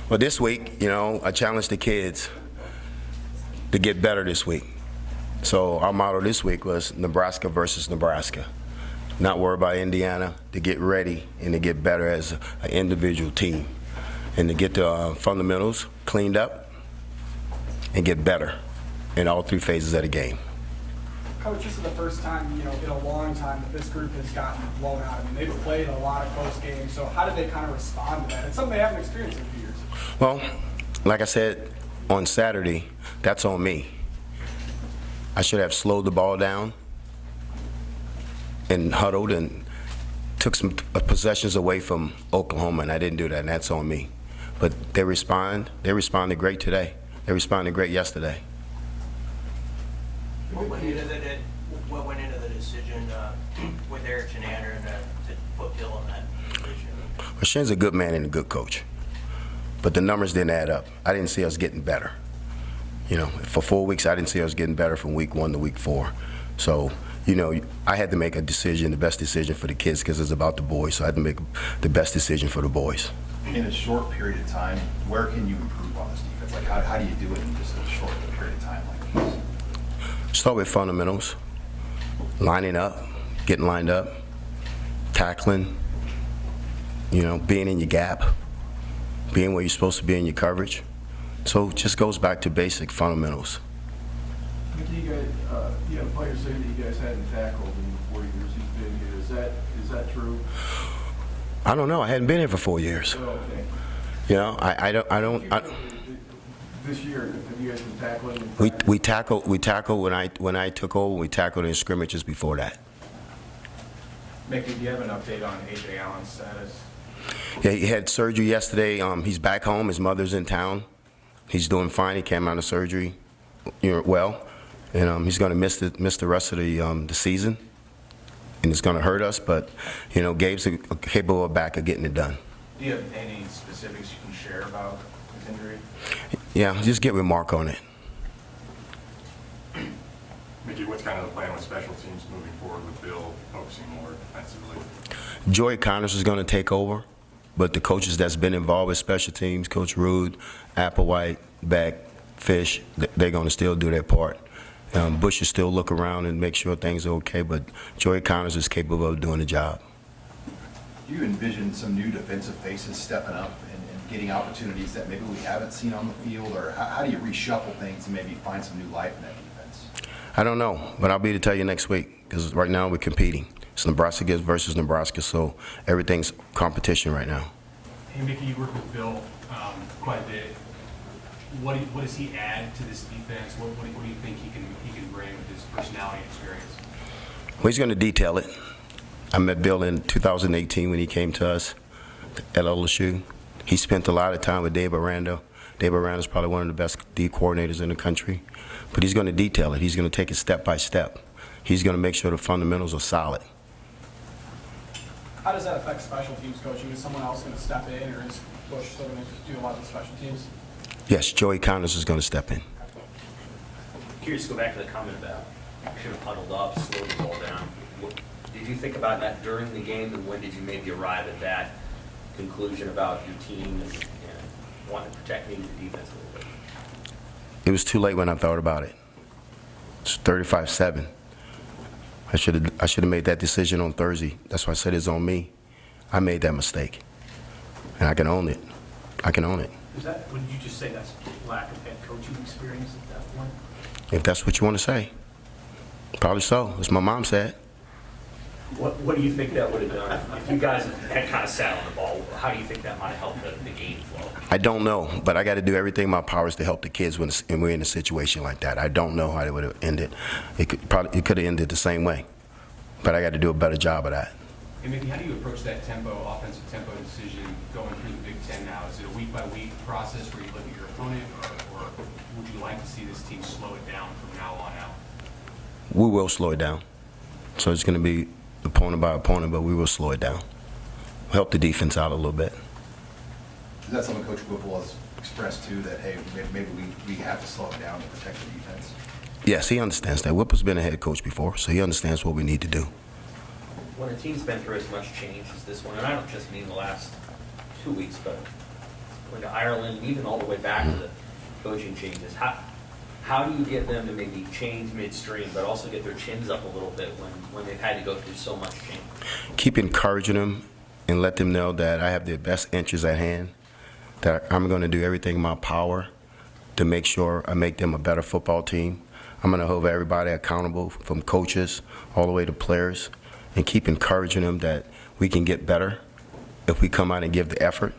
Well, this week, I challenged the kids to get better this week. So our motto this week was Nebraska versus Nebraska. Not worry about Indiana, to get ready and to get better as an individual team. And to get the fundamentals cleaned up and get better in all three phases of the game. Coach, this is the first time, in a long time that this group has gotten blown out. I mean, they've played a lot of close games, so how did they kind of respond to that? It's something they haven't experienced in a few years. Well, like I said on Saturday, that's on me. I should have slowed the ball down and huddled and took some possessions away from Oklahoma, and I didn't do that, and that's on me. But they responded great today. They responded great yesterday. What went into the decision with Eric Shenander to put Bill in that position? Well, Shen's a good man and a good coach, but the numbers didn't add up. I didn't see us getting better. For 4 weeks, I didn't see us getting better from week 1 to week 4. So, I had to make a decision, the best decision for the kids, because it's about the boys. So I had to make the best decision for the boys. In a short period of time, where can you improve on this defense? Like, how do you do it in just a short period of time like this? Start with fundamentals, lining up, getting lined up, tackling, being in your gap, being where you're supposed to be in your coverage. So it just goes back to basic fundamentals. You guys, players say that you guys hadn't tackled in the 4 years he's been here. Is that true? I don't know. I hadn't been here for 4 years. Oh, okay. I don't. This year, have you guys been tackling? We tackled when I took over. We tackled in scrimmages before that. Mickey, do you have an update on A.J. Allen's status? Yeah, he had surgery yesterday. He's back home. His mother's in town. He's doing fine. He came out of surgery, well, and he's going to miss the rest of the season, and it's going to hurt us. But Gabe's capable of back of getting it done. Do you have any specifics you can share about his injury? Yeah, just get with Mark on it. Mickey, what's kind of the plan with special teams moving forward with Bill focusing more defensively? Joey Connors is going to take over, but the coaches that's been involved with special teams, Coach Rude, Applewhite, Beck, Fish, they're going to still do their part. Bush will still look around and make sure things are okay, but Joey Connors is capable of doing the job. Do you envision some new defensive faces stepping up and getting opportunities that maybe we haven't seen on the field, or how do you reshuffle things and maybe find some new life in that defense? I don't know, but I'll be to tell you next week, because right now we're competing. It's Nebraska versus Nebraska, so everything's competition right now. Hey, Mickey, you work with Bill quite a bit. What does he add to this defense? What do you think he can bring with his personality and experience? Well, he's going to detail it. I met Bill in 2018 when he came to us at LSU. He spent a lot of time with Dave Aranda. Dave Aranda is probably one of the best D coordinators in the country. But he's going to detail it. He's going to take it step by step. He's going to make sure the fundamentals are solid. How does that affect special teams coaching? Is someone else going to step in, or is Bush still going to do a lot of the special teams? Yes, Joey Connors is going to step in. Curious to go back to the comment about should have huddled up, slowed the ball down. Did you think about that during the game, and when did you maybe arrive at that conclusion about your team and wanting to protect maybe the defense a little bit? It was too late when I thought about it. It's 35-7. I should have made that decision on Thursday. That's why I said it's on me. I made that mistake, and I can own it. I can own it. Would you just say that's lack of head coaching experience at that point? If that's what you want to say, probably so. As my mom said. What do you think that would have done if you guys had kind of sat on the ball? How do you think that might have helped the game flow? I don't know, but I got to do everything in my powers to help the kids when we're in a situation like that. I don't know how it would have ended. It could have ended the same way, but I got to do a better job of that. And Mickey, how do you approach that offensive tempo decision going through the Big Ten now? Is it a week-by-week process where you look at your opponent, or would you like to see this team slow it down from now on out? We will slow it down. So it's going to be opponent by opponent, but we will slow it down. Help the defense out a little bit. Is that something Coach Whipple has expressed too, that, hey, maybe we have to slow it down to protect the defense? Yes, he understands that. Whipple's been a head coach before, so he understands what we need to do. When a team's been through as much change as this one, and I don't just mean the last 2 weeks, but going to Ireland, even all the way back to the coaching changes. How do you get them to maybe change midstream, but also get their chins up a little bit when they've had to go through so much change? Keep encouraging them and let them know that I have their best interests at hand, that I'm going to do everything in my power to make sure I make them a better football team. I'm going to hold everybody accountable, from coaches all the way to players, and keep encouraging them that we can get better if we come out and give the effort.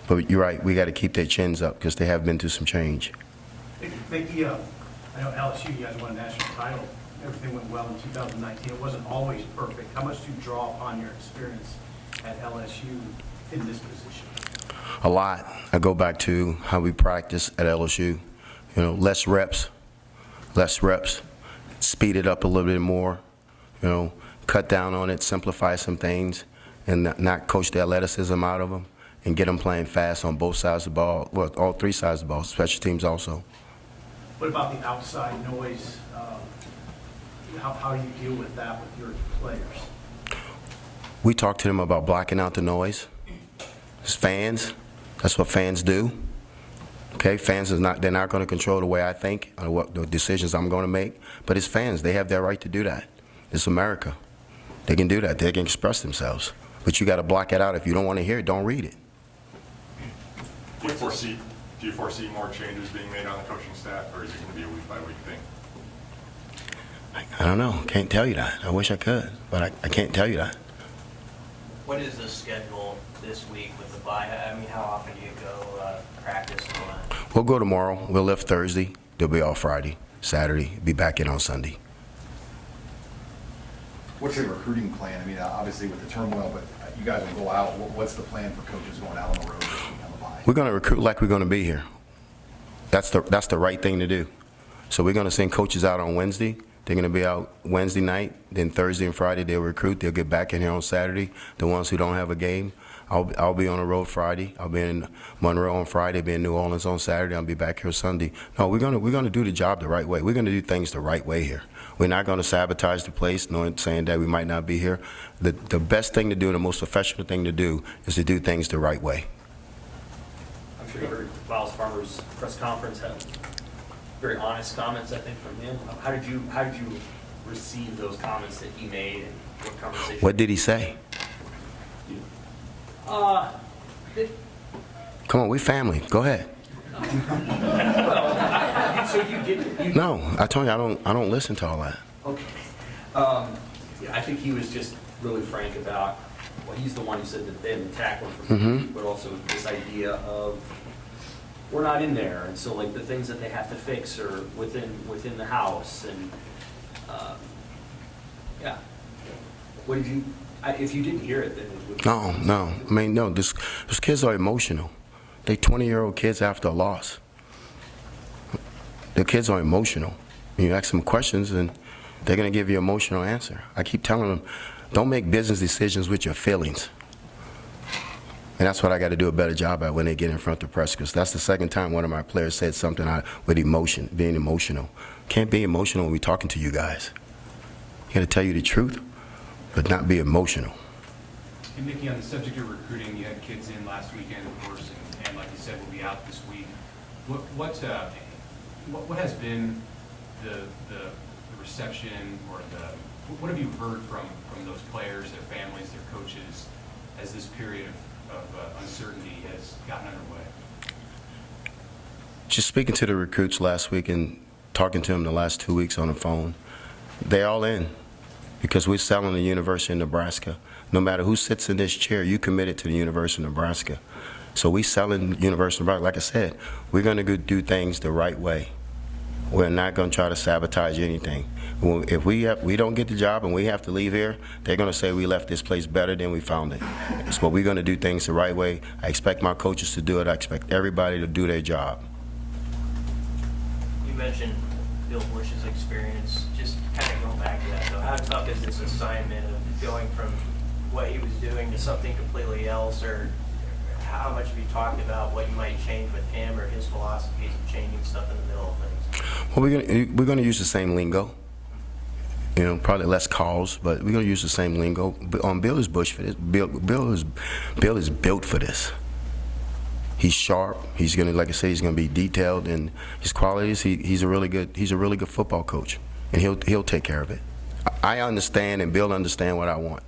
But you're right, we got to keep their chins up because they have been through some change. Mickey, I know LSU, you guys won a national title. Everything went well in 2019. It wasn't always perfect. How much do you draw upon your experience at LSU in this position? A lot. I go back to how we practice at LSU. You know, less reps, speed it up a little bit more, you know, cut down on it, simplify some things, and not coach the athleticism out of them, and get them playing fast on both sides of the ball, well, all three sides of the ball, special teams also. What about the outside noise? How do you deal with that with your players? We talk to them about blocking out the noise. As fans, that's what fans do. Okay, fans they're not going to control the way I think or what the decisions I'm going to make, but as fans, they have their right to do that. It's America. They can do that. They can express themselves. But you got to block it out. If you don't want to hear it, don't read it. Do you foresee more changes being made on the coaching staff, or is it going to be a week-by-week thing? I don't know. Can't tell you that. I wish I could, but I can't tell you that. What is the schedule this week with the bye? I mean, how often do you go practice and all that? We'll go tomorrow. We'll lift Thursday. They'll be off Friday, Saturday. Be back in on Sunday. What's your recruiting plan? I mean, obviously with the turmoil, but you guys will go out. What's the plan for coaches going out on the road this week on the bye? We're going to recruit like we're going to be here. That's the right thing to do. So we're going to send coaches out on Wednesday. They're going to be out Wednesday night. Then Thursday and Friday they'll recruit. They'll get back in here on Saturday. The ones who don't have a game, I'll be on the road Friday. I'll be in Monroe on Friday. Be in New Orleans on Saturday. I'll be back here Sunday. No, we're going to do the job the right way. We're going to do things the right way here. We're not going to sabotage the place, knowing saying that we might not be here. The best thing to do, the most professional thing to do, is to do things the right way. I'm sure you heard Miles Farmer's press conference had very honest comments, I think, from him. How did you receive those comments that he made, and what conversation? What did he say? Come on, we family. Go ahead. So you did. No, I told you I don't listen to all that. Okay. I think he was just really frank about. Well, he's the one who said that they didn't attack one from the but also this idea of we're not in there, and so like the things that they have to fix are within the house, and yeah. What did you? If you didn't hear it, then it would. No. I mean, no. Those kids are emotional. They 20-year-old kids after a loss. The kids are emotional. You ask them questions, and they're going to give you an emotional answer. I keep telling them, don't make business decisions with your feelings. And that's what I got to do a better job at when they get in front of the press, because that's the second time one of my players said something with emotion, being emotional. Can't be emotional when we're talking to you guys. You got to tell you the truth, but not be emotional. And Mickey, on the subject of recruiting, you had kids in last weekend, of course, and like you said, will be out this week. What has been the reception, or what have you heard from those players, their families, their coaches, as this period of uncertainty has gotten underway? Just speaking to the recruits last week and talking to them the last 2 weeks on the phone, they're all in, because we're selling the University of Nebraska. No matter who sits in this chair, you committed to the University of Nebraska. So we selling University of Nebraska. Like I said, we're going to do things the right way. We're not going to try to sabotage anything. If we don't get the job and we have to leave here, they're going to say we left this place better than we found it. So we're going to do things the right way. I expect my coaches to do it. I expect everybody to do their job. You mentioned Bill Bush's experience. Just kind of going back to that, though, how tough is this assignment of going from what he was doing to something completely else, or how much have you talked about what you might change with him or his philosophies of changing stuff in the middle of things? Well, we're going to use the same lingo. You know, probably less calls, but we're going to use the same lingo. Bill is Bush for this. Bill is built for this. He's sharp. He's gonna, like I said, he's gonna be detailed in his qualities. He's a really good football coach, and he'll take care of it. I understand, and Bill understand what I want.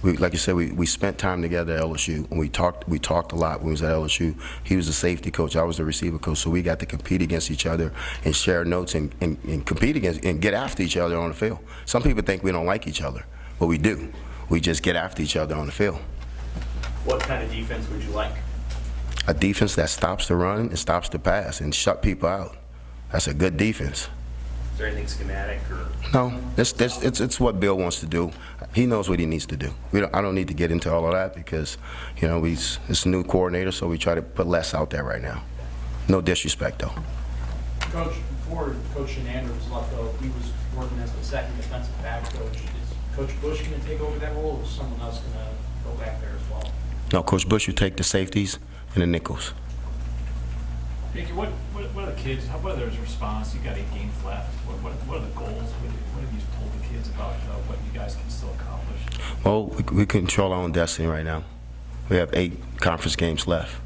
Like you said, we spent time together at LSU, and we talked a lot when we was at LSU. He was the safety coach, I was the receiver coach, so we got to compete against each other and share notes and compete against and get after each other on the field. Some people think we don't like each other, but we do. We just get after each other on the field. What kind of defense would you like? A defense that stops the run and stops the pass and shut people out. That's a good defense. Is there anything schematic or? No, it's what Bill wants to do. He knows what he needs to do. I don't need to get into all of that because, you know, it's a new coordinator, so we try to put less out there right now. No disrespect, though. Coach, before Coach Shenander was left, though, he was working as the second defensive back coach. Is Coach Bush going to take over that role, or is someone else going to go back there as well? No, Coach Bush would take the safeties and the nickels. Mickey, what are the kids, what are their response? You got 8 games left. What are the goals? What have you told the kids about what you guys can still accomplish? Well, we control our own destiny right now. We have 8 conference games left.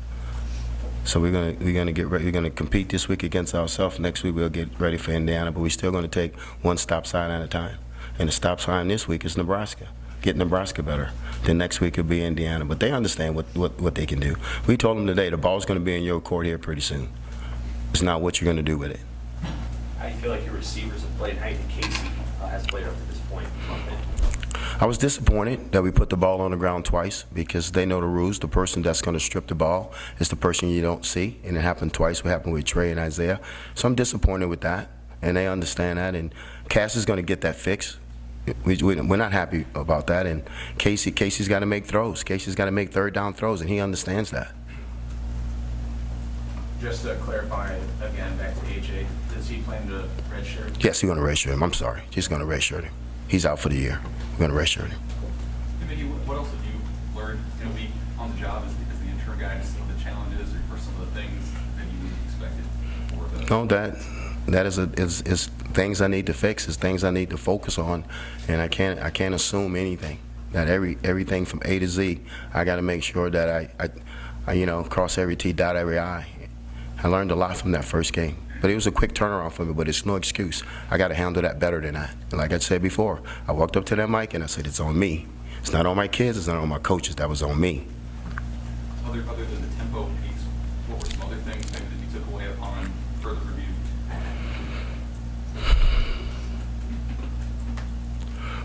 So we're gonna get ready. We're gonna compete this week against ourselves. Next week we'll get ready for Indiana, but we're still gonna take one stop sign at a time. And the stop sign this week is Nebraska. Get Nebraska better. Then next week will be Indiana. But they understand what they can do. We told them today the ball's gonna be in your court here pretty soon. It's not what you're gonna do with it. How do you feel like your receivers have played? How do you think Casey has played up to this point? I was disappointed that we put the ball on the ground twice because they know the rules. The person that's going to strip the ball is the person you don't see, and it happened twice. What happened with Trey and Isaiah. So I'm disappointed with that, and they understand that. And Cass is going to get that fixed. We're not happy about that. And Casey's got to make throws. Casey's got to make third down throws, and he understands that. Just to clarify again, back to AJ, does he plan to redshirt? Yes, he's going to redshirt him. I'm sorry. He's going to redshirt him. He's out for the year. We're going to redshirt him. Mickey, what else have you learned in a week on the job as the interim guy, and some of the challenges or some of the things that you expected for the? No, that is things I need to fix. Is things I need to focus on, and I can't assume anything. That everything from A to Z, I got to make sure that I cross every T, dot every I. I learned a lot from that first game. But it was a quick turnaround for me, but it's no excuse. I got to handle that better than that. And like I said before, I walked up to that mic and I said, it's on me. It's not on my kids, it's not on my coaches, that was on me. Other than the tempo piece, what were some other things maybe that you took away upon further review?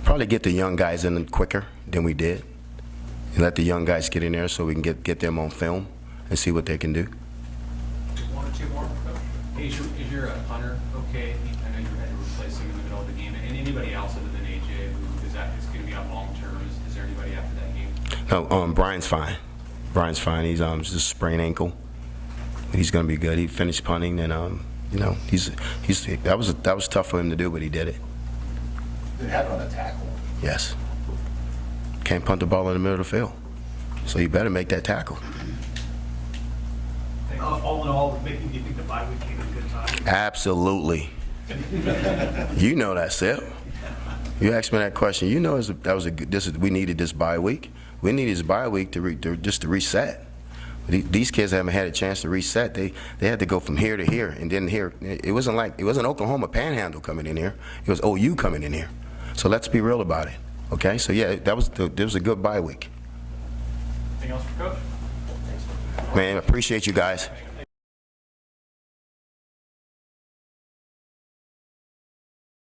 Probably get the young guys in quicker than we did. And let the young guys get in there so we can get them on film and see what they can do. One or two more, Coach? Is your punter okay? I know you had to replace him in the middle of the game. And anybody else other than AJ, who is going to be on long term? Is there anybody after that game? No, Brian's fine. Brian's fine. He's just a sprained ankle. He's going to be good. He finished punting, and that was tough for him to do, but he did it. Did it happen on a tackle? Yes. Can't punt the ball in the middle of the field, so you better make that tackle. All in all, making you think the bye week came at a good time? Absolutely. You know that, Sip. You asked me that question. You know we needed this bye week. We needed this bye week just to reset. These kids haven't had a chance to reset. They had to go from here to here and then here. It wasn't Oklahoma Panhandle coming in here. It was OU coming in here. So let's be real about it. Okay. So yeah, there was a good bye week. Anything else for Coach? Man, I appreciate you guys.